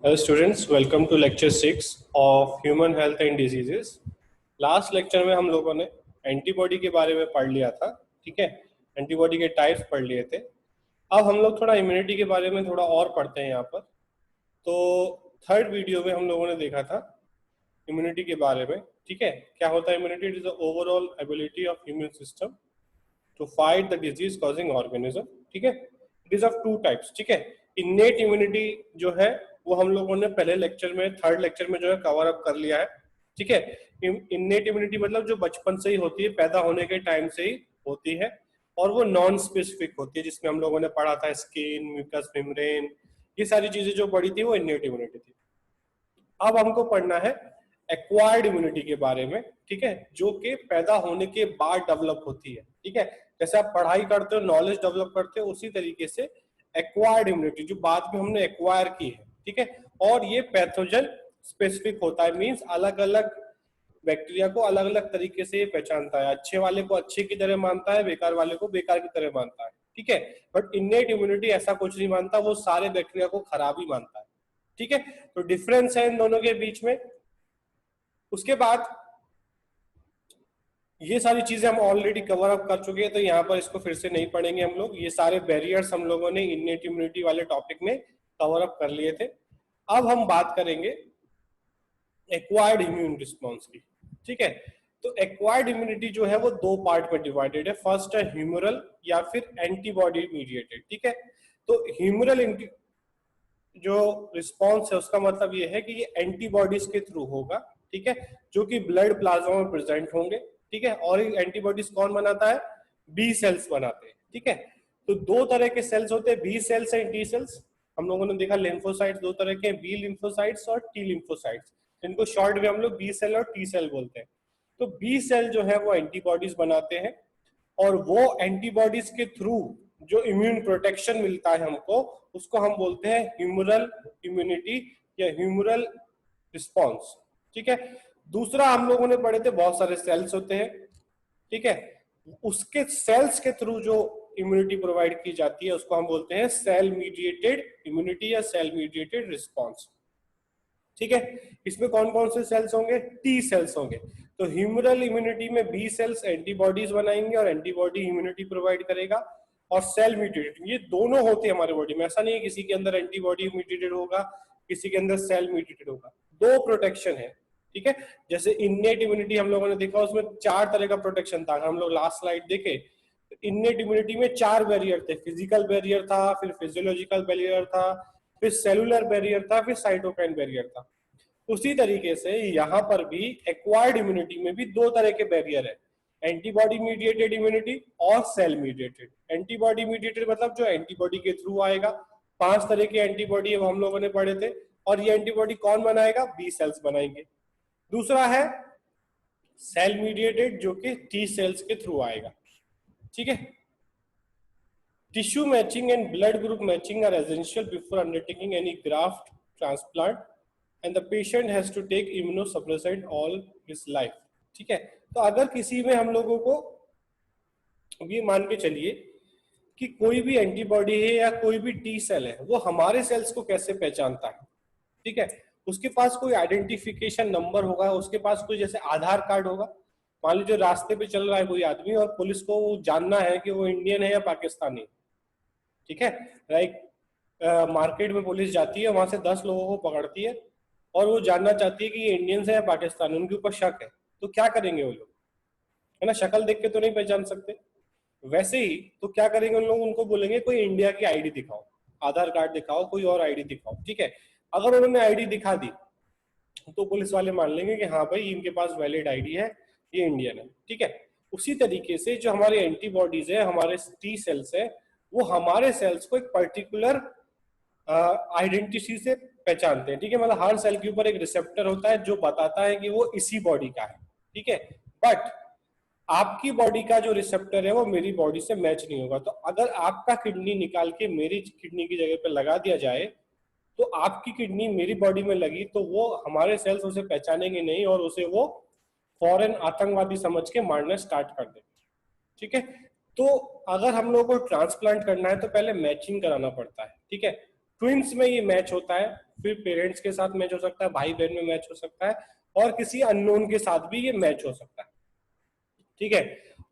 Hello students, welcome to lecture 6 of Human Health and Diseases. Last lecture में हम लोगों ने एंटीबॉडी के बारे में पढ़ लिया था, ठीक है। एंटीबॉडी के टाइप्स पढ़ लिए थे। अब हम लोग थोड़ा इम्यूनिटी के बारे में थोड़ा और पढ़ते हैं यहाँ पर। तो थर्ड वीडियो में हम लोगों ने देखा था इम्यूनिटी के बारे में, ठीक है। क्या होता है immunity? It is the overall ability of immune system to fight the disease causing organism, ठीक है। It is of two types, ठीक है। इन्नेट इम्यूनिटी जो है वो हम लोगों ने पहले लेक्चर में, थर्ड लेक्चर में जो है कवर अप कर लिया है, ठीक है। इन्नेट इम्यूनिटी मतलब जो बचपन से ही होती है, पैदा होने के टाइम से ही होती है, और वो नॉन स्पेसिफिक होती है, जिसमें हम लोगों ने पढ़ा था स्किन, म्यूकस मेम्ब्रेन, ये सारी चीजें जो पढ़ी थी वो इन्नेट इम्यूनिटी थी। अब हमको पढ़ना है एक्वायर्ड इम्यूनिटी के बारे में, ठीक है, जो कि पैदा होने के बाद डेवलप होती है, ठीक है। जैसे आप पढ़ाई करते हो, नॉलेज डेवलप करते हो, उसी तरीके से एक्वायर्ड इम्यूनिटी जो बाद में हमने एक्वायर की है, ठीक है। और ये पैथोजन स्पेसिफिक होता है, मींस अलग अलग बैक्टीरिया को अलग अलग तरीके से ये पहचानता है। अच्छे वाले को अच्छे की तरह मानता है, बेकार वाले को बेकार की तरह मानता है, ठीक है। बट इन्नेट इम्यूनिटी ऐसा कुछ नहीं मानता, वो सारे बैक्टीरिया को खराब ही मानता है, ठीक है। तो डिफरेंस है इन दोनों के बीच में। उसके बाद ये सारी चीजें हम ऑलरेडी कवर अप कर चुके हैं, तो यहाँ पर इसको फिर से नहीं पढ़ेंगे हम लोग। ये सारे बैरियर्स हम लोगों ने इन्नेट इम्यूनिटी वाले टॉपिक में कवर अप कर लिए थे। अब हम बात करेंगे एक्वायर्ड इम्यून रिस्पॉन्स की, ठीक है। तो एक्वायर्ड इम्यूनिटी जो है वो दो पार्ट में डिवाइडेड है। फर्स्ट है ह्यूमरल या फिर एंटीबॉडी मीडिएटेड, ठीक है। तो ह्यूमरल जो रिस्पॉन्स है उसका मतलब ये है कि ये एंटीबॉडीज के थ्रू होगा, ठीक है, जो कि ब्लड प्लाज्मा में प्रेजेंट होंगे, ठीक है। और एंटीबॉडीज कौन बनाता है? बी सेल्स बनाते हैं, ठीक है। तो दो तरह के सेल्स होते हैं, B cells and T cells. हम लोगों ने देखा लिम्फोसाइट्स दो तरह के, बी लिम्फोसाइट्स और टी लिम्फोसाइट्स। इनको शॉर्ट में हम लोग बी सेल और टी सेल बोलते हैं। तो बी सेल जो है वो एंटीबॉडीज बनाते हैं, और वो एंटीबॉडीज के थ्रू जो इम्यून प्रोटेक्शन मिलता है हमको, उसको हम बोलते हैं ह्यूमरल इम्यूनिटी या ह्यूमरल रिस्पॉन्स, ठीक है। दूसरा हम लोगों ने पढ़े थे बहुत सारे सेल्स होते हैं, ठीक है। उसके सेल्स के थ्रू जो इम्यूनिटी प्रोवाइड की जाती है उसको हम बोलते हैं सेल मीडिएटेड इम्यूनिटी या सेल मीडिएटेड रिस्पॉन्स, ठीक है। इसमें कौन कौन से सेल्स होंगे? टी सेल्स होंगे। तो ह्यूमरल इम्यूनिटी में बी सेल्स एंटीबॉडीज बनाएंगे और एंटीबॉडी इम्यूनिटी प्रोवाइड करेगा, और सेल म्यूटेटेड, ये दोनों होते हैं हमारे बॉडी में। ऐसा नहीं है किसी के अंदर एंटीबॉडी म्यूटेटेड होगा, किसी के अंदर सेल म्यूटेटेड होगा। दो प्रोटेक्शन है, ठीक है। जैसे इन्नेट इम्यूनिटी हम लोगों ने देखा, उसमें चार तरह का प्रोटेक्शन था। हम लोग लास्ट स्लाइड देखे, इन्नेट इम्यूनिटी में चार बैरियर थे। फिजिकल बैरियर था, फिर फिजियोलॉजिकल बैरियर था, फिर सेलुलर बैरियर था, फिर साइटोकाइन बैरियर था। उसी तरीके से यहाँ पर भी एक्वायर्ड इम्यूनिटी में भी दो तरह के बैरियर है, एंटीबॉडी मीडिएटेड इम्यूनिटी और सेल मीडिएटेड। एंटीबॉडी मीडिएटेड मतलब जो एंटीबॉडी के थ्रू आएगा। पांच तरह की एंटीबॉडी है वो हम लोगों ने पढ़े थे, और ये एंटीबॉडी कौन बनाएगा? बी सेल्स बनाएंगे। दूसरा है सेल मीडिएटेड, जो कि टी सेल्स के थ्रू आएगा, ठीक है। Tissue matching and blood group matching are essential before undertaking any graft transplant, and the patient has to take immunosuppressant all his life, ठीक है। तो अगर किसी में हम लोगों को ये मान के चलिए कि कोई भी एंटीबॉडी है या कोई भी टी सेल है, वो हमारे सेल्स को कैसे पहचानता है, ठीक है। उसके पास कोई आइडेंटिफिकेशन नंबर होगा, उसके पास कोई जैसे आधार कार्ड होगा। मान लीजिए रास्ते पे चल रहा है कोई आदमी और पुलिस को जानना है कि वो इंडियन है या पाकिस्तानी, ठीक है। लाइक मार्केट में पुलिस जाती है, वहां से 10 लोगों को पकड़ती है और वो जानना चाहती है कि ये इंडियंस है या पाकिस्तानी, उनके ऊपर शक है। तो क्या करेंगे वो लोग? है ना, शक्ल देख के तो नहीं पहचान सकते। वैसे ही तो क्या करेंगे उन लोग? उनको बोलेंगे कोई इंडिया की आईडी दिखाओ, आधार कार्ड दिखाओ, कोई और आईडी दिखाओ, ठीक है। अगर उन्होंने आईडी दिखा दी तो पुलिस वाले मान लेंगे कि हाँ भाई इनके पास वैलिड आईडी है, ये इंडियन है, ठीक है। उसी तरीके से जो हमारे एंटीबॉडीज है, हमारे टी सेल्स है, वो हमारे सेल्स को एक पर्टिकुलर आइडेंटिटी से पहचानते हैं, ठीक है। मतलब हर सेल के ऊपर एक रिसेप्टर होता है जो बताता है कि वो इसी बॉडी का है, ठीक है। बट आपकी बॉडी का जो रिसेप्टर है वो मेरी बॉडी से मैच नहीं होगा। तो अगर आपका किडनी निकाल के मेरी किडनी की जगह पे लगा दिया जाए, तो आपकी किडनी मेरी बॉडी में लगी तो वो हमारे सेल्स उसे पहचानेंगे नहीं, और उसे वो फॉरेन आतंकवादी समझ के मारना स्टार्ट कर देंगे, ठीक है। तो अगर हम लोगों को ट्रांसप्लांट करना है तो पहले मैचिंग कराना पड़ता है, ठीक है। ट्विंस में ये मैच होता है, फिर पेरेंट्स के साथ मैच हो सकता है, भाई बहन में मैच हो सकता है, और किसी अननोन के साथ भी ये मैच हो सकता है। ठीक है,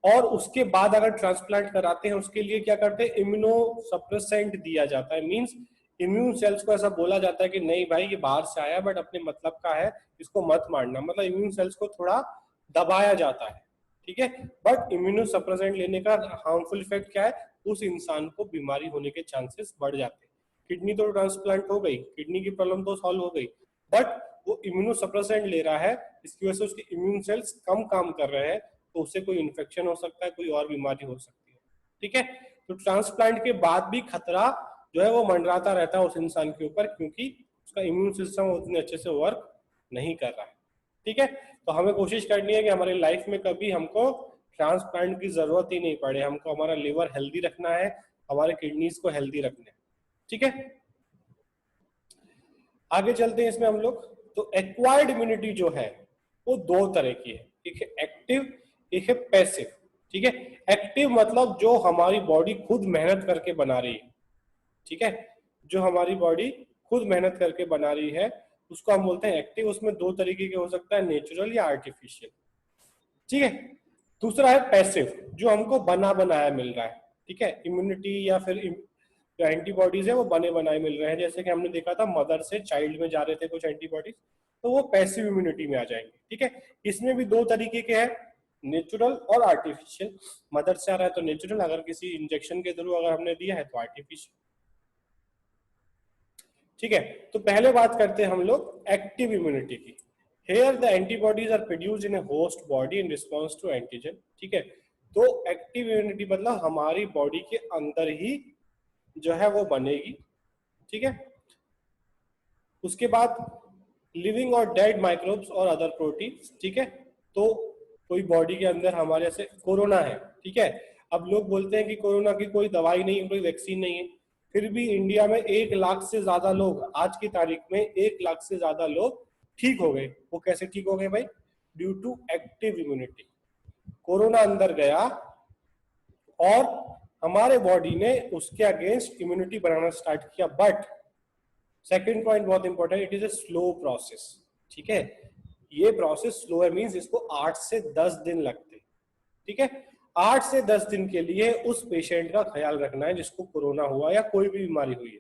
और उसके बाद अगर ट्रांसप्लांट कराते हैं उसके लिए क्या करते हैं, इम्यूनो सप्रेसेंट दिया जाता है। मींस इम्यून सेल्स को ऐसा बोला जाता है कि नहीं भाई ये बाहर से आया बट अपने मतलब का है, इसको मत मारना, मतलब इम्यून सेल्स को थोड़ा दबाया जाता है। ठीक है, बट इम्यूनो सप्रेसेंट लेने का हार्मफुल इफेक्ट क्या है, उस इंसान को बीमारी होने के चांसेस बढ़ जाते हैं। किडनी तो ट्रांसप्लांट हो गई, किडनी की प्रॉब्लम तो सॉल्व हो गई, बट वो इम्यूनो सप्रेसेंट ले रहा है, इसकी वजह से उसके इम्यून सेल्स कम काम कर रहे हैं, तो उससे कोई इन्फेक्शन हो सकता है, कोई और बीमारी हो सकती है। ठीक है, तो ट्रांसप्लांट के बाद भी खतरा जो है वो मंडराता रहता है उस इंसान के ऊपर, क्योंकि उसका इम्यून सिस्टम उतने अच्छे से वर्क नहीं कर रहा है। ठीक है, तो हमें कोशिश करनी है कि हमारी लाइफ में कभी हमको ट्रांसप्लांट की जरूरत ही नहीं पड़े, हमको हमारा लिवर हेल्दी रखना है, हमारे किडनीज को हेल्दी रखना है। ठीक है, आगे चलते हैं इसमें हम लोग। तो एक्वायर्ड इम्यूनिटी जो है वो दो तरह की है, एक है एक्टिव, एक है पैसिव। ठीक है, एक्टिव मतलब जो हमारी बॉडी खुद मेहनत करके बना रही है। ठीक है, जो हमारी बॉडी खुद मेहनत करके बना रही है उसको हम बोलते हैं एक्टिव। उसमें दो तरीके के हो सकता है, नेचुरल या आर्टिफिशियल। ठीक है, दूसरा है पैसिव, जो हमको बना बनाया मिल रहा है। ठीक है, इम्यूनिटी या फिर जो एंटीबॉडीज है वो बने बनाए मिल रहे हैं, जैसे कि हमने देखा था मदर से चाइल्ड में जा रहे थे कुछ एंटीबॉडीज, तो वो पैसिव इम्यूनिटी में आ जाएंगे। ठीक है, इसमें भी दो तरीके के हैं, नेचुरल और आर्टिफिशियल। मदर से आ रहा है तो नेचुरल, अगर किसी इंजेक्शन के थ्रू अगर हमने दिया है तो आर्टिफिशियल। ठीक है, तो पहले बात करते हैं हम लोग एक्टिव इम्यूनिटी की। Here the antibodies are produced in a host body in response to antigen. ठीक है, तो एक्टिव इम्यूनिटी मतलब हमारी बॉडी के अंदर ही जो है वो बनेगी। ठीक है, उसके बाद लिविंग और डेड माइक्रोब्स और अदर प्रोटीन्स। ठीक है, तो कोई बॉडी के अंदर हमारे जैसे कोरोना है, ठीक है, अब लोग बोलते हैं कि कोरोना की कोई दवाई नहीं है, कोई वैक्सीन नहीं है, फिर भी इंडिया में 1 लाख से ज्यादा लोग, आज की तारीख में 1 लाख से ज्यादा लोग ठीक हो गए। वो कैसे ठीक हो गए भाई, due to active immunity. Corona अंदर गया और हमारे बॉडी ने उसके अगेंस्ट इम्यूनिटी बनाना स्टार्ट किया, बट सेकेंड पॉइंट बहुत important, it is a slow process. ठीक है, ये प्रोसेस स्लो है, मीन्स इसको 8 से 10 दिन लगते। ठीक है, 8 से 10 दिन के लिए उस पेशेंट का ख्याल रखना है जिसको कोरोना हुआ या कोई भी बीमारी हुई है।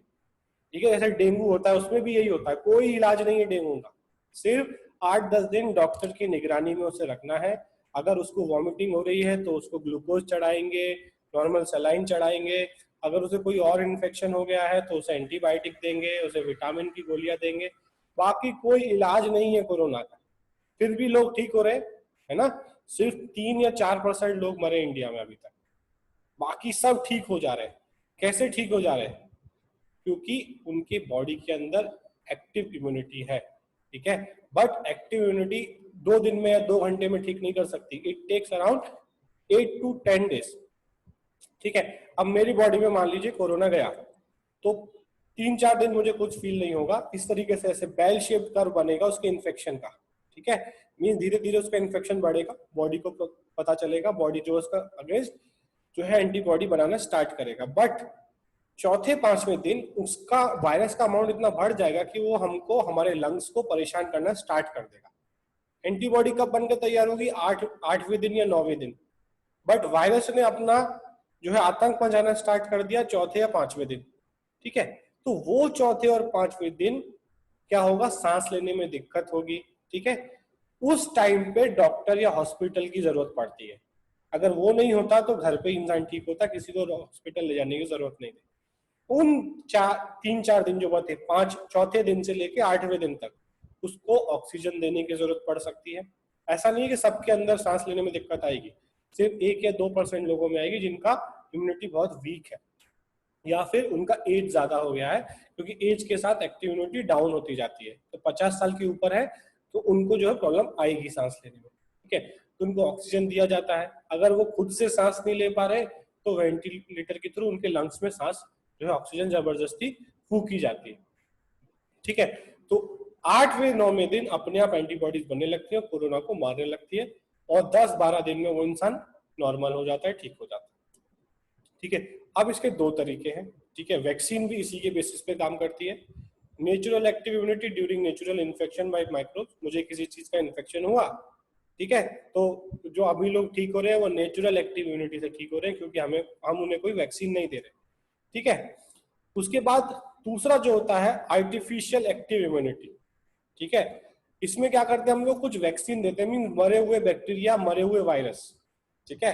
ठीक है, जैसे डेंगू होता है उसमें भी यही होता है, कोई इलाज नहीं है डेंगू का, सिर्फ 8-10 दिन डॉक्टर की निगरानी में उसे रखना है। अगर उसको वॉमिटिंग हो रही है तो उसको ग्लूकोज चढ़ाएंगे, नॉर्मल सलाइन चढ़ाएंगे। अगर उसे कोई और इन्फेक्शन हो गया है तो उसे एंटीबायोटिक देंगे, उसे विटामिन की गोलियां देंगे। बाकी कोई इलाज नहीं है कोरोना का, फिर भी लोग ठीक हो रहे है ना। सिर्फ 3 या 4% लोग मरे इंडिया में अभी तक, बाकी सब ठीक हो जा रहे हैं। कैसे ठीक हो जा रहे हैं, क्योंकि उनके बॉडी के अंदर एक्टिव इम्यूनिटी है। ठीक है, बट एक्टिव इम्यूनिटी 2 दिन में या 2 घंटे में ठीक नहीं कर सकती, it takes around 8 to 10 days। ठीक है, अब मेरी बॉडी में मान लीजिए कोरोना गया तो 3-4 दिन मुझे कुछ फील नहीं होगा, इस तरीके से ऐसे बेल शेप्ड कर्व बनेगा उसके इन्फेक्शन का। ठीक है, मीन धीरे धीरे उसका इन्फेक्शन बढ़ेगा, बॉडी को पता चलेगा, बॉडी जो उसका अगेंस्ट जो है एंटीबॉडी बनाना स्टार्ट करेगा, बट चौथे 5वें दिन उसका वायरस का अमाउंट इतना बढ़ जाएगा कि वो हमको, हमारे लंग्स को परेशान करना स्टार्ट कर देगा। एंटीबॉडी कब बनकर तैयार होगी, 8वें दिन या 9वें दिन, बट वायरस ने अपना जो है आतंक मचाना स्टार्ट कर दिया चौथे या 5वें दिन। ठीक है, तो वो चौथे और 5वें दिन क्या होगा, सांस लेने में दिक्कत होगी। ठीक है, उस टाइम पे डॉक्टर या हॉस्पिटल की जरूरत पड़ती है। अगर वो नहीं होता तो घर पे इंसान ठीक होता, किसी को हॉस्पिटल ले जाने की जरूरत नहीं थी। उन 3-4 दिन जो बचे, 5 चौथे दिन से लेके 8वें दिन तक उसको ऑक्सीजन देने की जरूरत पड़ सकती है। ऐसा नहीं है कि सबके अंदर सांस लेने में दिक्कत आएगी, सिर्फ 1 या 2% लोगों में आएगी जिनका इम्यूनिटी बहुत वीक है या फिर उनका एज ज्यादा हो गया है, क्योंकि एज के साथ एक्टिव इम्यूनिटी डाउन होती जाती है। तो 50 साल के ऊपर है तो उनको जो है प्रॉब्लम आएगी सांस लेने में। ठीक है, तो उनको ऑक्सीजन दिया जाता है। अगर वो खुद से सांस नहीं ले पा रहे तो वेंटिलेटर के थ्रू उनके लंग्स में सांस जो है ऑक्सीजन जबरदस्ती फूकी जाती है। ठीक है, तो 8वें-9वें दिन अपने आप एंटीबॉडीज बनने लगती है, कोरोना को मारने लगती है, और 10-12 दिन में वो इंसान नॉर्मल हो जाता है, ठीक हो जाता है। ठीक है, अब इसके दो तरीके हैं। ठीक है, वैक्सीन भी इसी के बेसिस पे काम करती है। Natural active immunity during natural infection by microbes, मुझे किसी चीज का इन्फेक्शन हुआ, ठीक है, तो जो अभी लोग ठीक हो रहे हैं वो नेचुरल एक्टिव इम्यूनिटी से ठीक हो रहे हैं, क्योंकि हम उन्हें कोई वैक्सीन नहीं दे रहे, ठीक है। उसके बाद दूसरा जो होता है आर्टिफिशियल एक्टिव इम्यूनिटी, ठीक है। इसमें क्या करते हैं हम लोग, कुछ वैक्सीन देते हैं, मीन मरे हुए बैक्टीरिया, मरे हुए वायरस, ठीक है।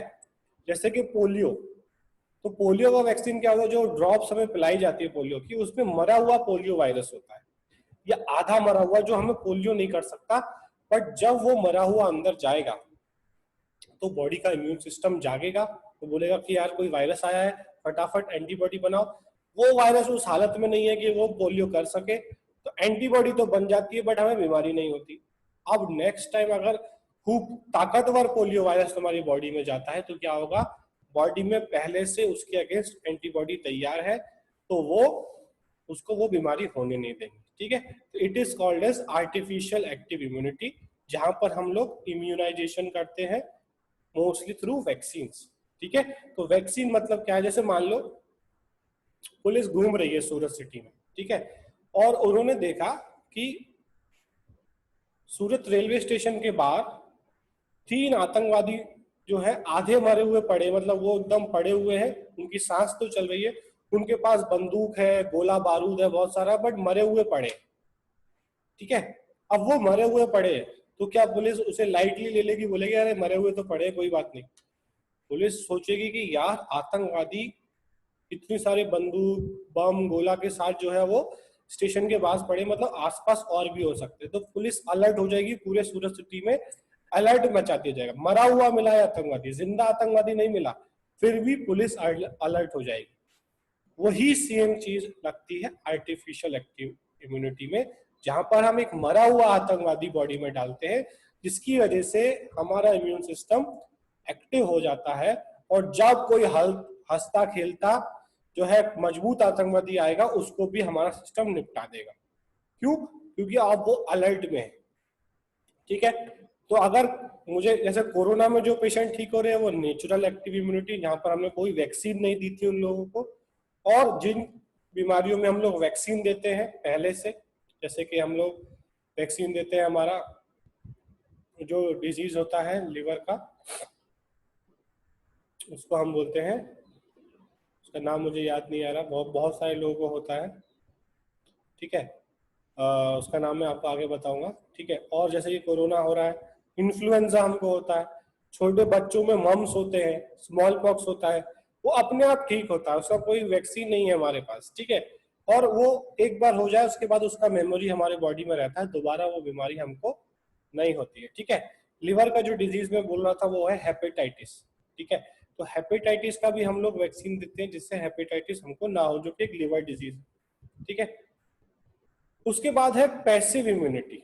जैसे कि पोलियो, तो पोलियो का वैक्सीन क्या होता है, जो ड्रॉप्स हमें पिलाई जाती है पोलियो की, उसमें मरा हुआ पोलियो वायरस होता है, या आधा मरा हुआ, जो हमें पोलियो नहीं कर सकता, बट जब वो मरा हुआ अंदर जाएगा तो बॉडी का इम्यून सिस्टम जागेगा, तो बोलेगा कि यार कोई वायरस आया है, फटाफट एंटीबॉडी बनाओ। वो वायरस उस हालत में नहीं है कि वो पोलियो कर सके, तो एंटीबॉडी तो बन जाती है बट हमें बीमारी नहीं होती। अब नेक्स्ट टाइम अगर खूब ताकतवर पोलियो वायरस तुम्हारी बॉडी में जाता है तो क्या होगा, बॉडी में पहले से उसके अगेंस्ट एंटीबॉडी तैयार है, तो वो उसको वो बीमारी होने नहीं देंगे, ठीक है। तो it is called as artificial active immunity, जहां पर हम लोग इम्यूनाइजेशन करते हैं मोस्टली थ्रू वैक्सीन, ठीक है। तो वैक्सीन मतलब क्या है, जैसे मान लो पुलिस घूम रही है सूरत सिटी में, ठीक है, और उन्होंने देखा कि सूरत रेलवे स्टेशन के बाहर 3 आतंकवादी जो है आधे मरे हुए पड़े, मतलब वो एकदम पड़े हुए हैं, उनकी सांस तो चल रही है, उनके पास बंदूक है, गोला बारूद है बहुत सारा, बट मरे हुए पड़े, ठीक है। अब वो मरे हुए पड़े तो क्या पुलिस उसे लाइटली ले लेगी, बोलेगी अरे मरे हुए तो पड़े कोई बात नहीं? पुलिस सोचेगी कि यार आतंकवादी इतनी सारे बंदूक बम गोला के साथ जो है वो स्टेशन के पास पड़े, मतलब आसपास और भी हो सकते हैं, तो पुलिस अलर्ट हो जाएगी, पूरे सूरत सिटी में अलर्ट मचा दिया जाएगा। मरा हुआ मिला है आतंकवादी, जिंदा आतंकवादी नहीं मिला, फिर भी पुलिस अलर्ट हो जाएगी। वही सेम चीज लगती है आर्टिफिशियल एक्टिव इम्यूनिटी में, जहां पर हम एक मरा हुआ आतंकवादी बॉडी में डालते हैं, जिसकी वजह से हमारा इम्यून सिस्टम एक्टिव हो जाता है, और जब कोई हंसता खेलता जो है मजबूत आतंकवादी आएगा, उसको भी हमारा सिस्टम निपटा देगा। क्यों? क्योंकि आप वो अलर्ट में है, ठीक है। तो अगर मुझे जैसे कोरोना में जो पेशेंट ठीक हो रहे हैं वो नेचुरल एक्टिव इम्यूनिटी, जहां पर हमने कोई वैक्सीन नहीं दी थी उन लोगों को, और जिन बीमारियों में हम लोग वैक्सीन देते हैं पहले से, जैसे कि हम लोग वैक्सीन देते हैं, हमारा जो डिजीज होता है लिवर का, उसको हम बोलते हैं, उसका नाम मुझे याद नहीं आ रहा, बहुत बहुत सारे लोगों को होता है, ठीक है। उसका नाम मैं आपको आगे बताऊंगा, ठीक है। और जैसे कि कोरोना हो रहा है, इन्फ्लुएंजा हमको होता है, छोटे बच्चों में मम्स होते हैं, स्मॉल पॉक्स होता है, वो अपने आप ठीक होता है, उसका कोई वैक्सीन नहीं है हमारे पास, ठीक है। और वो एक बार हो जाए उसके बाद उसका मेमोरी हमारे बॉडी में रहता है, दोबारा वो बीमारी हमको नहीं होती है, ठीक है। लिवर का जो डिजीज में बोल रहा था वो है हेपेटाइटिस, ठीक है। तो हेपेटाइटिस का भी हम लोग वैक्सीन देते हैं, जिससे हेपेटाइटिस हमको ना हो, जो कि एक लिवर डिजीज, ठीक है। उसके बाद है पैसिव इम्यूनिटी।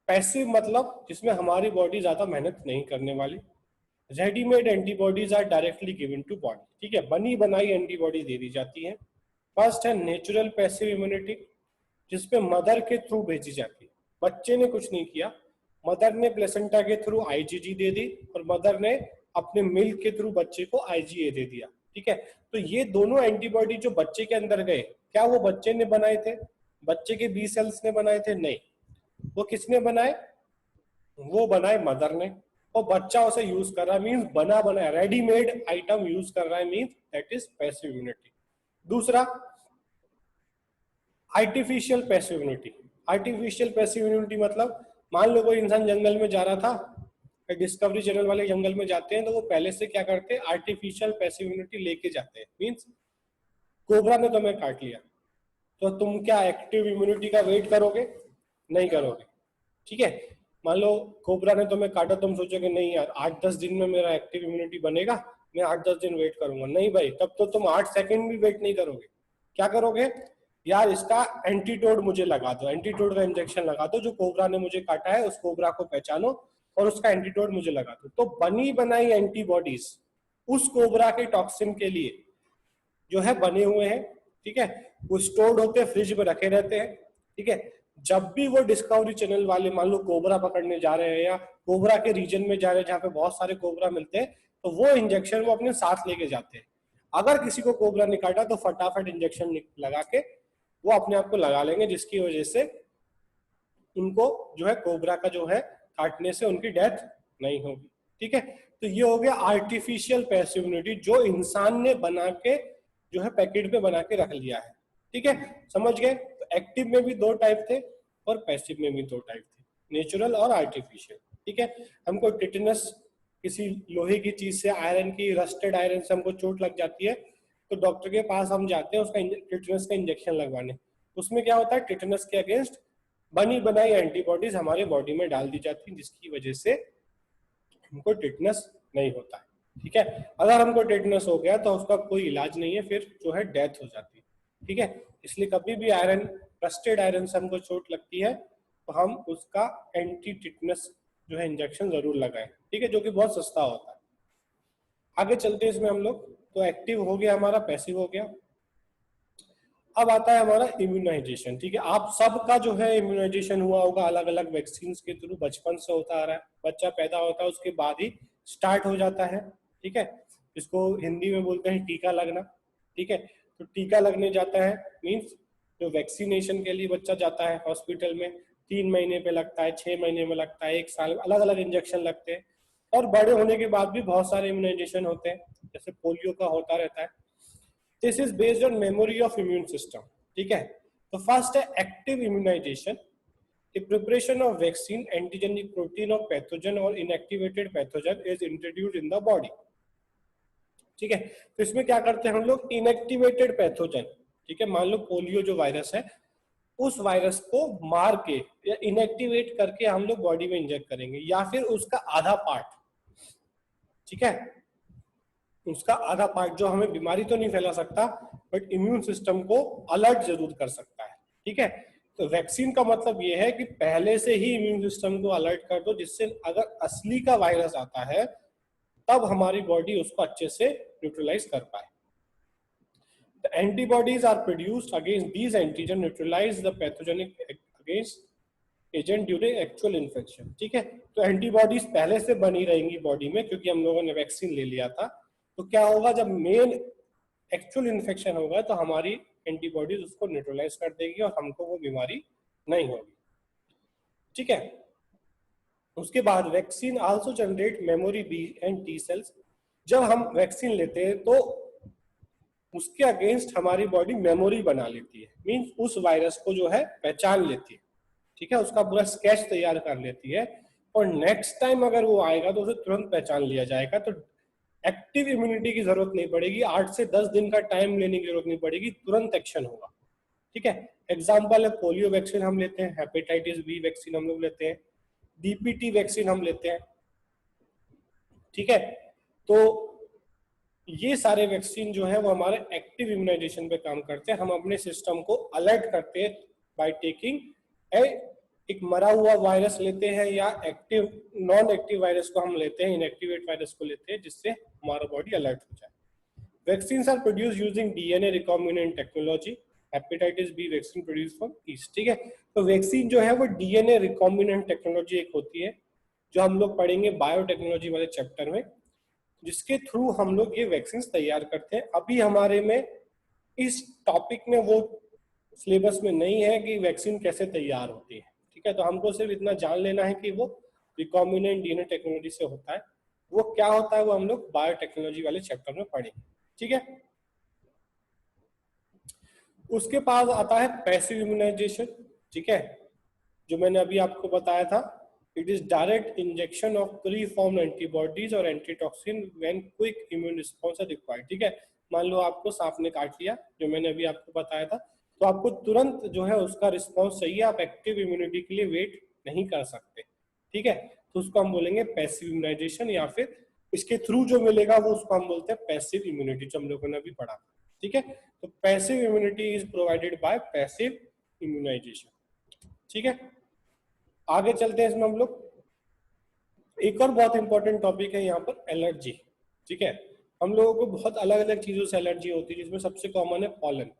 पैसिव मतलब जिसमें हमारी बॉडी ज्यादा मेहनत नहीं करने वाली, readymade antibodies are directly given to body, ठीक है, बनी बनाई एंटीबॉडी दे दी जाती है। फर्स्ट है नेचुरल पैसिव इम्यूनिटी, जिसपे मदर के थ्रू भेजी जाती है, बच्चे ने कुछ नहीं किया, मदर ने प्लेसेंटा के थ्रू आईजीजी दे दी, और मदर ने अपने मिल्क के थ्रू बच्चे को आईजीए दे दिया, ठीक है। तो ये दोनों एंटीबॉडी जो बच्चे के अंदर गए, क्या वो बच्चे ने बनाए थे? बच्चे के बी सेल्स ने बनाए थे? नहीं। वो किसने बनाए? वो बनाए मदर ने, और बच्चा उसे यूज कर रहा है, मींस बना बनाया रेडीमेड आइटम यूज कर रहा है, means that is passive immunity. दूसरा artificial passive immunity. Artificial passive immunity मतलब मान लो कोई इंसान जंगल में जा रहा था, डिस्कवरी चैनल वाले जंगल में जाते हैं, तो वो पहले से क्या करते हैं, आर्टिफिशियल पैसिव इम्यूनिटी लेके जाते हैं। मींस कोबरा ने तुम्हें काट लिया, तो तुम क्या एक्टिव इम्यूनिटी का वेट करोगे? नहीं करोगे, ठीक है। मान लो कोबरा ने तुम्हें काटा, तुम सोचोगे नहीं यार 8-10 दिन में मेरा एक्टिव इम्यूनिटी बनेगा, मैं 8-10 दिन वेट करूंगा। नहीं भाई, तब तो तुम 8 सेकंड भी वेट नहीं करोगे। क्या करोगे? यार इसका एंटीटोड मुझे लगा दो, एंटीटोड का इंजेक्शन लगा दो, जो कोबरा ने मुझे काटा है उस कोबरा को पहचानो और उसका एंटीटोड मुझे लगा दो। तो बनी बनाई एंटीबॉडीज उस कोबरा के टॉक्सिन के लिए जो है बने हुए हैं, ठीक है, वो स्टोर्ड होते हैं, फ्रिज में रखे रहते हैं, ठीक है। जब भी वो डिस्कवरी चैनल वाले मान लो कोबरा पकड़ने जा रहे हैं या कोबरा के रीजन में जा रहे हैं जहाँ पे बहुत सारे कोबरा मिलते हैं, तो वो इंजेक्शन वो अपने साथ लेके जाते हैं। अगर किसी को कोबरा ने काटा तो फटाफट इंजेक्शन लगा के वो अपने आप को लगा लेंगे, जिसकी वजह से उनको जो है कोबरा का जो है काटने से उनकी डेथ नहीं होगी। ठीक है, तो ये हो गया आर्टिफिशियल पैसिव इम्यूनिटी, जो इंसान ने बना के जो है पैकेट पे बना के रख लिया है। ठीक है, समझ गए? तो एक्टिव में भी दो टाइप थे और पैसिव में भी दो टाइप थे, नेचुरल और आर्टिफिशियल। ठीक है, हमको टिटेनस किसी लोहे की चीज से, आयरन की, रस्टेड आयरन से हमको चोट लग जाती है तो डॉक्टर के पास हम जाते हैं उसका टिटेनस का इंजेक्शन लगवाने। उसमें क्या होता है, टिटेनस के अगेंस्ट बनी बनाई एंटीबॉडीज हमारे बॉडी में डाल दी जाती है, जिसकी वजह से हमको टिटेनस नहीं होता है। ठीक है, अगर हमको टिटेनस हो गया तो उसका कोई इलाज नहीं है, फिर जो है डेथ हो जाती है। ठीक है, इसलिए कभी भी आयरन, रस्टेड आयरन से हमको चोट लगती है तो हम उसका एंटी टिटेनस जो है इंजेक्शन जरूर लगाएं। ठीक है, जो कि बहुत सस्ता होता है। आगे चलते हैं इसमें हम लोग। तो एक्टिव हो गया हमारा, पैसिव हो गया। अब आता है हमारा इम्यूनाइजेशन। ठीक है, आप सबका जो है इम्यूनाइजेशन हुआ होगा अलग अलग वैक्सीन के थ्रू, बचपन से होता आ रहा है। बच्चा पैदा होता है उसके बाद ही स्टार्ट हो जाता है। ठीक है, इसको हिंदी में बोलते हैं टीका लगना। ठीक है, तो टीका लगने जाता है मीन्स जो वैक्सीनेशन के लिए बच्चा जाता है हॉस्पिटल में, 3 महीने पे लगता है, 6 महीने में लगता है, 1 साल, अलग अलग इंजेक्शन लगते हैं। और बड़े होने के बाद भी बहुत सारे इम्यूनाइजेशन होते हैं, जैसे पोलियो का होता रहता है। This is based on memory of immune system. ठीक है, तो फर्स्ट है active immunization, the preparation of vaccine antigenic protein of pathogen or inactivated pathogen is introduced in the body। ठीक है, तो इसमें क्या करते हैं हम लोग, इनएक्टिवेटेड पैथोजन, ठीक है, मान लो पोलियो जो वायरस है, उस वायरस को मार के या इनएक्टिवेट करके हम लोग बॉडी में इंजेक्ट करेंगे, या फिर उसका आधा पार्ट। ठीक है, उसका आधा पार्ट जो हमें बीमारी तो नहीं फैला सकता बट इम्यून सिस्टम को अलर्ट जरूर कर सकता है। ठीक है, तो वैक्सीन का मतलब ये है कि पहले से ही इम्यून सिस्टम को अलर्ट कर दो, जिससे अगर असली का वायरस आता है तब हमारी बॉडी उसको अच्छे से न्यूट्रलाइज कर पाए। The antibodies are produced against these antigen neutralize the pathogenic against agent during actual infection. ठीक है, तो एंटीबॉडीज पहले से बनी रहेंगी बॉडी में क्योंकि हम लोगों ने वैक्सीन ले लिया था। तो क्या होगा, जब मेन एक्चुअल इन्फेक्शन होगा तो हमारी एंटीबॉडीज उसको न्यूट्रलाइज कर देगी और हमको वो बीमारी नहीं होगी। ठीक है, उसके बाद vaccine also generate memory B and T cells. जब हम वैक्सीन लेते हैं तो उसके अगेंस्ट हमारी बॉडी मेमोरी बना लेती है, मीन्स उस वायरस को जो है पहचान लेती है। ठीक है, उसका पूरा स्केच तैयार कर लेती है और नेक्स्ट टाइम अगर वो आएगा तो उसे तुरंत पहचान लिया जाएगा। तो एक्टिव इम्यूनिटी की जरूरत नहीं पड़ेगी, 8 से 10 दिन का टाइम लेने की जरूरत नहीं पड़ेगी, तुरंत एक्शन होगा। ठीक है, एग्जाम्पल है पोलियो वैक्सीन हम लेते हैं, हेपेटाइटिस बी वैक्सीन हम लोग लेते हैं, डीपीटी वैक्सीन हम लेते हैं। ठीक है, तो ये सारे वैक्सीन जो है वो हमारे एक्टिव इम्यूनाइजेशन पे काम करते हैं। हम अपने सिस्टम को अलर्ट करते हैं बाय टेकिंग एक मरा हुआ वायरस लेते हैं या एक्टिव नॉन एक्टिव वायरस को हम लेते हैं, इनएक्टिवेट वायरस को लेते हैं, जिससे हमारा बॉडी अलर्ट हो जाए। Vaccines are produce using DNA recombinant technology. Hepatitis B vaccine produce from yeast. ठीक है, तो वैक्सीन जो है वो डीएनए रिकॉम्बिनेंट टेक्नोलॉजी एक होती है जो हम लोग पढ़ेंगे बायोटेक्नोलॉजी वाले चैप्टर में, जिसके थ्रू हम लोग ये वैक्सीन तैयार करते हैं। अभी हमारे में इस टॉपिक में वो सिलेबस में नहीं है कि वैक्सीन कैसे तैयार होती है। ठीक है, तो हमको सिर्फ इतना जान लेना है कि वो रिकॉम्बिनेंट डीएनए टेक्नोलॉजी से होता है। वो क्या होता है वो हम लोग बायोटेक्नोलॉजी वाले चैप्टर में पढ़ेंगे। ठीक है, उसके पास आता है पैसिव इम्यूनाइजेशन। ठीक है, जो मैंने अभी आपको बताया था, it is direct injection of pre form antibodies और antitoxin when quick immune response are required. ठीक है, मान लो आपको सांप ने काट लिया, जो मैंने अभी आपको बताया था, तो आपको तुरंत जो है उसका रिस्पॉन्स चाहिए, आप एक्टिव इम्यूनिटी के लिए वेट नहीं कर सकते। ठीक है, तो उसको हम बोलेंगे पैसिव इम्यूनाइजेशन, या फिर इसके थ्रू जो मिलेगा वो उसको हम बोलते हैं पैसिव इम्यूनिटी, जो हम लोगों ने अभी पढ़ा। ठीक है, तो passive immunity is provided by passive immunization. ठीक है, आगे चलते हैं इसमें हम लोग। एक और बहुत इंपॉर्टेंट टॉपिक है यहाँ पर, एलर्जी। ठीक है, हम लोगों को बहुत अलग अलग चीजों से एलर्जी होती है, जिसमें सबसे कॉमन है पॉलन।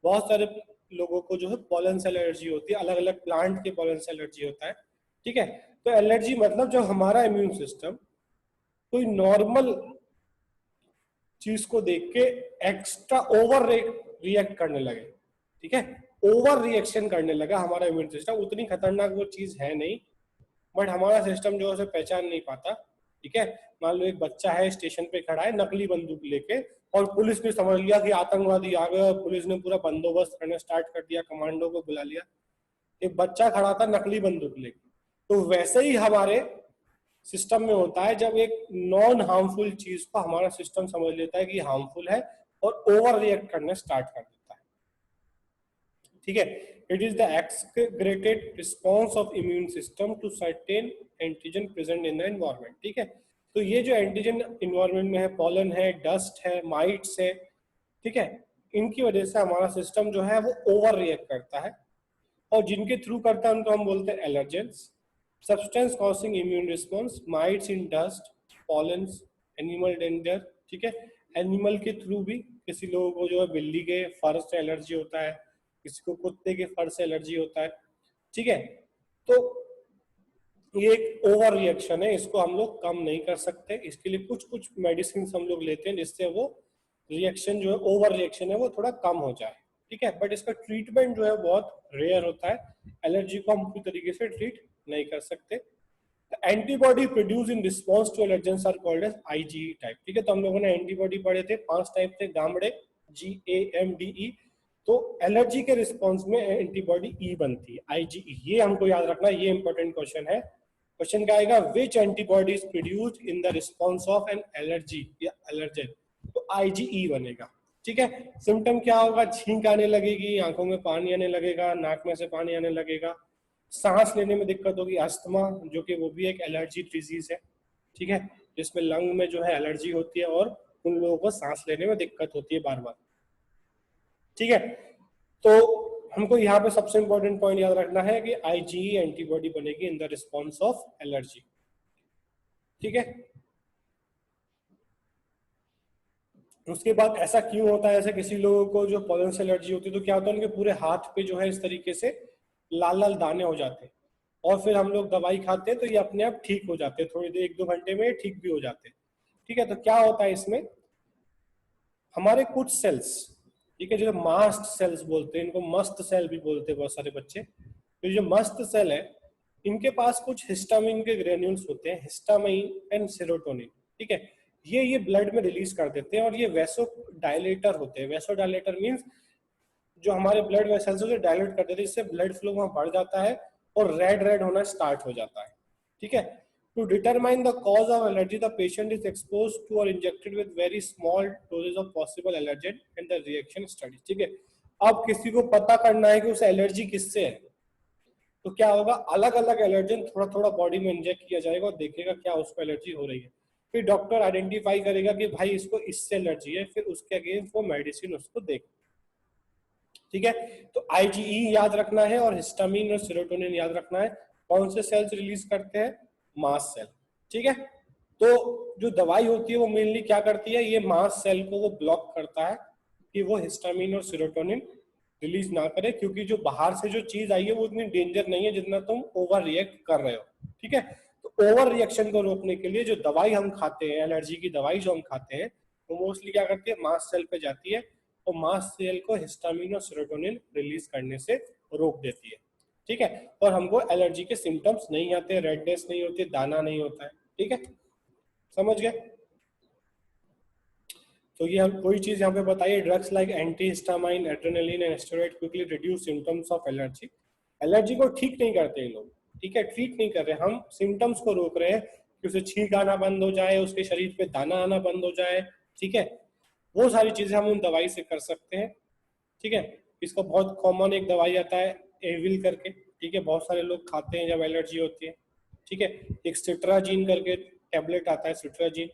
बहुत सारे लोगों को जो है पॉलन से एलर्जी होती है, अलग अलग प्लांट के पॉलन से एलर्जी होता है। ठीक है, तो एलर्जी मतलब जब हमारा इम्यून सिस्टम कोई नॉर्मल चीज को देख के एक्स्ट्रा ओवर रिएक्ट करने लगे। ठीक है, ओवर रिएक्शन करने लगा हमारा इम्यून सिस्टम। उतनी खतरनाक वो चीज है नहीं, बट हमारा सिस्टम जो है उसे पहचान नहीं पाता। ठीक है, मान लो एक बच्चा है स्टेशन पे खड़ा है नकली बंदूक लेके, और पुलिस ने समझ लिया कि आतंकवादी आ गए, पुलिस ने पूरा बंदोबस्त करना स्टार्ट कर दिया, कमांडो को बुला लिया, एक बच्चा खड़ा था नकली बंदूक लेके। तो वैसे ही हमारे सिस्टम में होता है, जब एक नॉन हार्मफुल चीज को हमारा सिस्टम समझ लेता है कि हार्मफुल है और ओवर रिएक्ट करना स्टार्ट कर देता है। ठीक है, it is the excreted response of immune system to certain antigen present in the environment. ठीक है, तो ये जो एंटीजन इन्वायरमेंट में है, पॉलन है, डस्ट है, माइट्स है, ठीक है, इनकी वजह से हमारा सिस्टम जो है वो ओवर रिएक्ट करता है, और जिनके थ्रू करता है उनको हम बोलते हैं allergens. Substance causing immune response, mites in dust, pollens, animal dander. ठीक है, एनिमल के थ्रू भी किसी लोगों को जो है बिल्ली के फर से एलर्जी होता है, किसी को कुत्ते के फर से एलर्जी होता है। ठीक है, तो ये एक ओवर रिएक्शन है, इसको हम लोग कम नहीं कर सकते। इसके लिए कुछ कुछ मेडिसिन हम लोग लेते हैं जिससे वो रिएक्शन जो है, ओवर रिएक्शन है, वो थोड़ा कम हो जाए। ठीक है, बट इसका ट्रीटमेंट जो है बहुत रेयर होता है। एलर्जी को हम पूरी तरीके से ट्रीट नहीं कर सकते। Antibody produce in response to allergens are called as IgE type. ठीक है, तो हम लोगों ने एंटीबॉडी पढ़े थे, 5 टाइप थे, गामड़े, GAMDE। तो एलर्जी के रिस्पॉन्स में एंटीबॉडी ई बनती है, IgE। ये हमको याद रखना, ये इंपॉर्टेंट क्वेश्चन है। क्वेश्चन क्या आएगा, which antibody is produced in the response of an allergy या एलर्जन, तो IgE बनेगा। ठीक है, सिम्टम क्या होगा, छींक आने लगेगी, आंखों में पानी आने लगेगा, नाक में से पानी आने लगेगा, सांस लेने में दिक्कत होगी, अस्थमा, जो कि वो भी एक एलर्जी डिजीज है। ठीक है, जिसमें लंग में जो है एलर्जी होती है और उन लोगों को सांस लेने में दिक्कत होती है बार बार। ठीक है, तो हमको यहाँ पे सबसे इंपॉर्टेंट पॉइंट याद रखना है कि IgE एंटीबॉडी बनेगी इन द रिस्पॉन्स ऑफ एलर्जी। ठीक है, उसके बाद ऐसा क्यों होता है, ऐसे किसी लोगों को जो पॉलन से एलर्जी होती है तो क्या होता है, उनके पूरे हाथ पे जो है इस तरीके से लाल लाल दाने हो जाते हैं, और फिर हम लोग दवाई खाते हैं तो ये अपने आप ठीक हो जाते हैं, थोड़ी देर 1-2 घंटे में ठीक भी हो जाते हैं। ठीक है, तो क्या होता है इसमें, हमारे कुछ सेल्स, ठीक है, जो मास्ट सेल्स बोलते हैं, इनको मस्त सेल भी बोलते हैं बहुत सारे बच्चे, तो जो मस्त सेल है इनके पास कुछ हिस्टामिन के ग्रेन्यूल्स होते हैं, हिस्टामाइन एंड सेरोटोनिन। ठीक है, ये ब्लड में रिलीज कर देते हैं, और ये वैसो डायलेटर होते हैं। वैसो डायलेटर मीन्स जो हमारे ब्लड वेसल्स है डायलेट कर देते हैं, इससे ब्लड फ्लो वहां बढ़ जाता है और रेड रेड होना स्टार्ट हो जाता है। ठीक है, to determine the cause of allergy the patient is expose to और injected with very small dosages of possible allergen and the reaction study. ठीक है, अब किसी को पता करना है कि उसे एलर्जी किससे है, तो क्या होगा, अलग अलग एलर्जन थोड़ा थोड़ा बॉडी में इंजेक्ट किया जाएगा और देखेगा क्या उसको एलर्जी हो रही है। फिर डॉक्टर आइडेंटिफाई करेगा कि भाई इसको इससे एलर्जी है, फिर उसके अगेंस्ट वो मेडिसिन उसको देगा। ठीक है, तो IgE याद रखना है और हिस्टामिन और सेरोटोनिन याद रखना है। कौन से सेल्स रिलीज करते हैं, मास सेल। ठीक है, तो जो दवाई होती है वो मेनली क्या करती है, ये मास सेल को वो ब्लॉक करता है कि वो हिस्टामिन और सेरोटोनिन रिलीज ना करे, क्योंकि जो बाहर से जो चीज आई है वो उतनी डेंजर नहीं है जितना तुम ओवर रिएक्ट कर रहे हो। ठीक है, तो ओवर रिएक्शन को रोकने के लिए जो दवाई हम खाते हैं, एलर्जी की दवाई जो हम खाते हैं, वो मोस्टली क्या करती है, मास सेल पे जाती है और मास सेल को हिस्टामिन और सेरोटोनिन रिलीज करने से रोक देती है। ठीक है, और हमको एलर्जी के सिम्टम्स नहीं आते, रेडनेस नहीं होती, दाना नहीं होता है। ठीक है, समझ गए। तो ये हम कोई चीज यहाँ पे बताइए, drugs like anti histamine, adrenaline and steroid quickly reduce symptoms of allergy. Allergy को ठीक नहीं करते ये लोग, ठीक है, ट्रीट नहीं कर रहे, हम सिम्टम्स को रोक रहे हैं कि उसे छींक आना बंद हो जाए, उसके शरीर पे दाना आना बंद हो जाए। ठीक है, वो सारी चीजें हम उन दवाई से कर सकते हैं। ठीक है, इसका बहुत कॉमन एक दवाई आता है एविल करके। ठीक है, बहुत सारे लोग खाते हैं जब एलर्जी होती है। ठीक है, एक सिट्राजीन करके टैबलेट आता है, सिट्राजीन,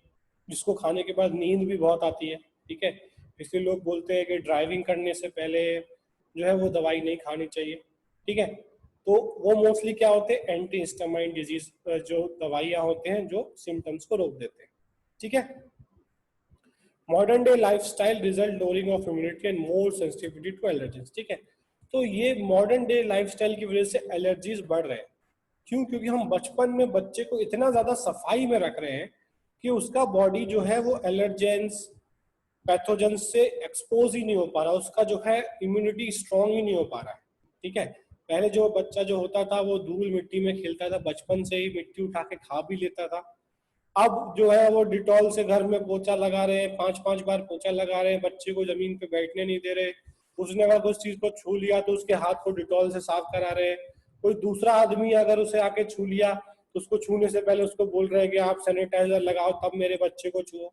जिसको खाने के बाद नींद भी बहुत आती है। ठीक है, इसलिए लोग बोलते हैं कि ड्राइविंग करने से पहले जो है वो दवाई नहीं खानी चाहिए। ठीक है, तो वो मोस्टली क्या होते हैं, एंटी हिस्टामाइन डिजीज जो दवाइयाँ होते हैं जो सिम्टम्स को रोक देते हैं। ठीक है, modern day lifestyle result lowering of immunity and more sensitivity to allergies. ठीक है, तो ये मॉडर्न डे लाइफस्टाइल की वजह से एलर्जीज बढ़ रहे हैं। क्यों, क्योंकि हम बचपन में बच्चे को इतना ज्यादा सफाई में रख रहे हैं कि उसका बॉडी जो है वो एलर्जेंस, पैथोजन से एक्सपोज ही नहीं हो पा रहा, उसका जो है इम्यूनिटी स्ट्रांग ही नहीं हो पा रहा है। ठीक है, पहले जो बच्चा जो होता था वो धूल मिट्टी में खेलता था, बचपन से ही मिट्टी उठा के खा भी लेता था। अब जो है वो डिटॉल से घर में पोछा लगा रहे हैं, 5-5 बार पोछा लगा रहे हैं, बच्चे को जमीन पे बैठने नहीं दे रहे। उसने अगर कुछ चीज को छू लिया तो उसके हाथ को डिटॉल से साफ करा रहे हैं। कोई दूसरा आदमी अगर उसे आके छू लिया तो उसको छूने से पहले उसको बोल रहे हैं कि आप सैनिटाइजर लगाओ तब मेरे बच्चे को छुओ।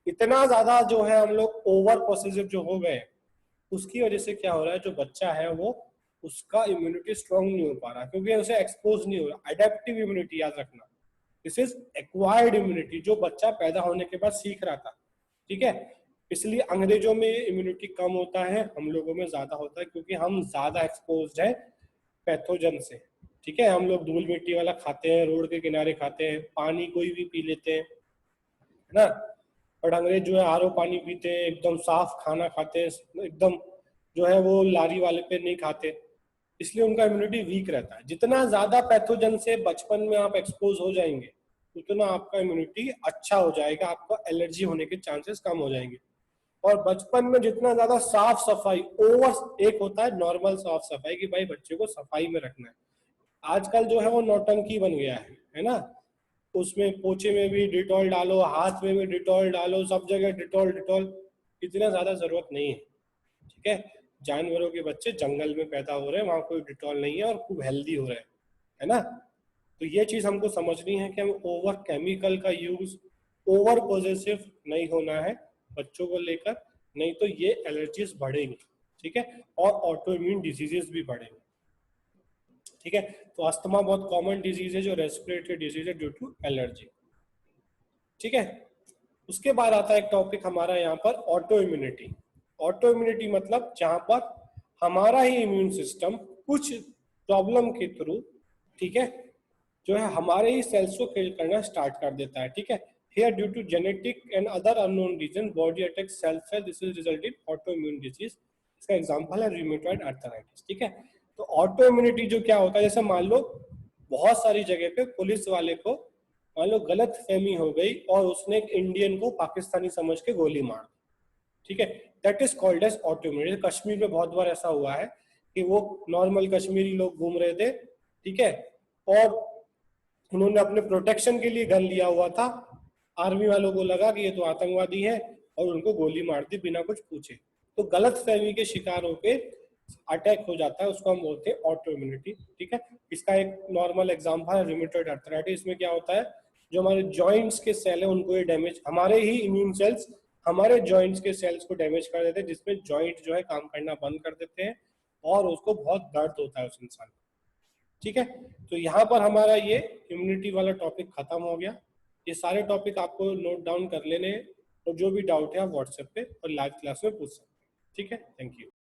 इतना ज्यादा जो है हम लोग ओवर पॉसेसिव जो हो गए, उसकी वजह से क्या हो रहा है, जो बच्चा है वो उसका इम्यूनिटी स्ट्रांग नहीं हो पा रहा, क्योंकि उसे एक्सपोज नहीं हो रहा। अडेप्टिव इम्यूनिटी याद रखना, दिस इज एक्वायर्ड इम्यूनिटी, जो बच्चा पैदा होने के बाद सीख रहा था। ठीक है, इसलिए अंग्रेजों में इम्यूनिटी कम होता है, हम लोगों में ज्यादा होता है, क्योंकि हम ज्यादा एक्सपोज है पैथोजन से। ठीक है, हम लोग धूल मिट्टी वाला खाते हैं, रोड के किनारे खाते हैं, पानी कोई भी पी लेते हैं, है ना। और अंग्रेज जो है आरओ पानी पीते हैं, एकदम साफ खाना खाते हैं, एकदम जो है वो लारी वाले पे नहीं खाते, इसलिए उनका इम्यूनिटी वीक रहता है। जितना ज्यादा पैथोजन से बचपन में आप एक्सपोज हो जाएंगे उतना आपका इम्यूनिटी अच्छा हो जाएगा, आपको एलर्जी होने के चांसेस कम हो जाएंगे। और बचपन में जितना ज्यादा साफ सफाई, ओवर एक होता है नॉर्मल साफ सफाई कि भाई बच्चे को सफाई में रखना है, आजकल जो है वो नौटंकी बन गया है ना। उसमें पोछे में भी डिटॉल डालो, हाथ में भी डिटॉल डालो, सब जगह डिटॉल डिटॉल, इतना ज्यादा जरूरत नहीं है। ठीक है, जानवरों के बच्चे जंगल में पैदा हो रहे हैं, वहां कोई डिटॉल नहीं है और खूब हेल्दी हो रहे हैं, है ना। तो ये चीज हमको समझनी है कि हम ओवर केमिकल का यूज, ओवर पॉजिटिव नहीं होना है बच्चों को लेकर, नहीं तो ये एलर्जीज बढ़ेंगी। ठीक है, और ऑटो इम्यून डिजीजेस भी बढ़ेंगे। ठीक है, तो अस्थमा बहुत कॉमन डिजीज है जो रेस्पिरेटरी डिजीज है ड्यू टू एलर्जी। ठीक है, उसके बाद आता है एक टॉपिक हमारा यहाँ पर ऑटो इम्यूनिटी। ऑटो इम्यूनिटी मतलब जहां पर हमारा ही इम्यून सिस्टम कुछ प्रॉब्लम के थ्रू, ठीक है, जो है हमारे ही सेल्स को किल करना स्टार्ट कर देता है। ठीक है, here due to genetic and other unknown reason body attack self है, this will result in auto immune disease. इसका एग्जांपल है रूमेटॉइड आर्थराइटिस। ठीक है, तो ऑटो इम्यूनिटी जो क्या होता है, जैसे मान लो बहुत सारी जगह पे पुलिस वाले को मान लो गलत फहमी हो गई और उसने एक इंडियन को पाकिस्तानी समझ के गोली मार दी। ठीक है, that is called as auto immunity. Kashmir में बहुत बार ऐसा हुआ है कि वो नॉर्मल कश्मीरी लोग घूम रहे थे, ठीक है, और उन्होंने अपने प्रोटेक्शन के लिए गन लिया हुआ था, आर्मी वालों को लगा कि ये तो आतंकवादी है और उनको गोली मार दी बिना कुछ पूछे। तो गलत फहमी के शिकार होकर अटैक हो जाता है, उसको हम बोलते हैं ऑटो इम्यूनिटी। ठीक है, इसका एक नॉर्मल एग्जांपल है रूमेटॉइड आर्थराइटिस। इसमें क्या होता है, जो हमारे जॉइंट्स के सेल है उनको ये डैमेज, हमारे ही इम्यून सेल्स हमारे जॉइंट्स के सेल्स को डैमेज कर देते हैं, जिसमें जॉइंट जो है काम करना बंद कर देते हैं और उसको बहुत दर्द होता है उस इंसान को। ठीक है, तो यहाँ पर हमारा ये इम्यूनिटी वाला टॉपिक खत्म हो गया। ये सारे टॉपिक आपको नोट डाउन कर लेने हैं और जो भी डाउट है आप व्हाट्सएप पे और लाइव क्लास में पूछ सकते हैं। ठीक है, थैंक यू।